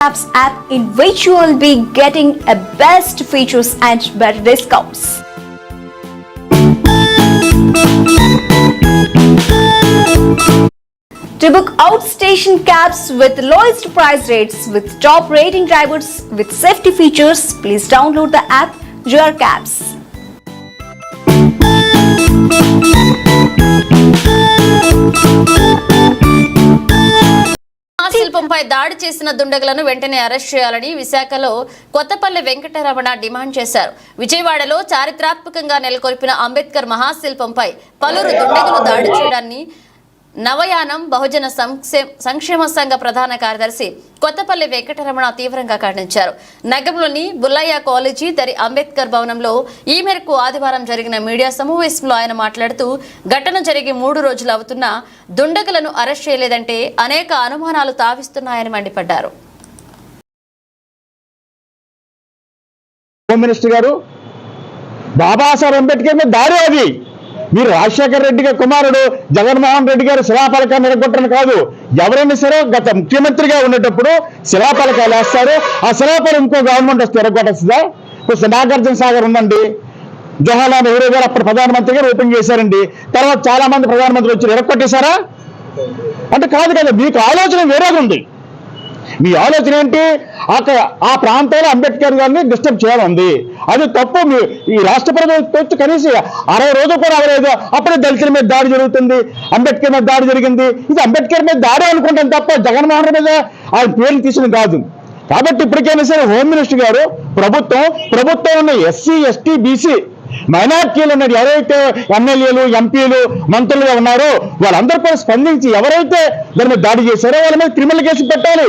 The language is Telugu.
Apps app in which you will be getting a best features and better discounts. To book outstation cabs with lowest price rates with top rating drivers with safety features, please download the app JR Cabs. శిల్పంపై దాడి చేసిన దుండగులను వెంటనే అరెస్ట్ చేయాలని విశాఖలో కొత్తపల్లి వెంకటరమణ డిమాండ్ చేశారు. విజయవాడలో చారిత్రాత్మకంగా నెలకొల్పిన అంబేద్కర్ మహాశిల్పంపై పలువురు దుండగులు దాడి చేయడాన్ని నవయానం బహుజన సంక్షేమ సంఘ ప్రధాన కార్యదర్శి కొత్తపల్లి వెంకటరమణ తీవ్రంగా ఖండించారు. నగరంలోని బుల్లయ్య కాలేజీ దరి అంబేద్కర్ భవనంలో ఈ మేరకు ఆదివారం జరిగిన మీడియా సమావేశంలో ఆయన మాట్లాడుతూ ఘటన జరిగి 3 రోజులు అవుతున్నా దుండగులను అరెస్ట్ చేయలేదంటే అనేక అనుమానాలు తావిస్తున్నాయని మండిపడ్డారు. హోమ్ మినిస్టర్ గారు బాబాసాహెబ్ అంబేద్కర్ మీద దారి అది. మీరు రాజశేఖర రెడ్డి గారి కుమారుడు జగన్మోహన్ రెడ్డి గారు శిలాఫలకాన్ని ఎరగొట్టడం కాదు, ఎవరైనా సరే గత ముఖ్యమంత్రిగా ఉండేటప్పుడు శిలాఫలకాలు వేస్తారు. ఆ శిలాఫలం ఇంకో గవర్నమెంట్ వస్తే ఎరగొట్టేస్తుందా? ఇప్పుడు నాగార్జున సాగర్ ఉందండి, జవహర్లాల్ నెహ్రూ గారు అప్పుడు ప్రధానమంత్రి గారు ఓపెన్ చేశారండి. తర్వాత చాలా మంది ప్రధానమంత్రులు వచ్చి ఎరగొట్టేశారా? అంటే కాదు కదా, మీకు ఆలోచన వేరేగా ఉంది. మీ ఆలోచన ఏంటి? ఆ ప్రాంతంలో అంబేద్కర్ గారిని డిస్టర్బ్ చేయాలంది, అది తప్పు. ఈ రాష్ట్ర ప్రభుత్వం కనీసం 60 రోజులు కూడా అవ్వలేదు, అప్పుడే దళితుల మీద దాడి జరుగుతుంది, అంబేద్కర్ మీద దాడి జరిగింది. ఇది అంబేద్కర్ మీద దాడి అనుకుంటాం తప్ప జగన్మోహన్ రెడ్డి మీద ఆయన పేర్లు తీసుకుని కాదు. కాబట్టి ఇప్పటికైనా సరే హోమ్ మినిస్టర్ గారు ప్రభుత్వం ఉన్న ఎస్సీ ఎస్టీ బీసీ మైనార్టీలు ఉన్నది ఎవరైతే ఎమ్మెల్యేలు ఎంపీలు మంత్రులుగా ఉన్నారో వాళ్ళందరూ కూడా స్పందించి ఎవరైతే దాని మీద దాడి చేశారో వాళ్ళ మీద క్రిమినల్ కేసు పెట్టాలి.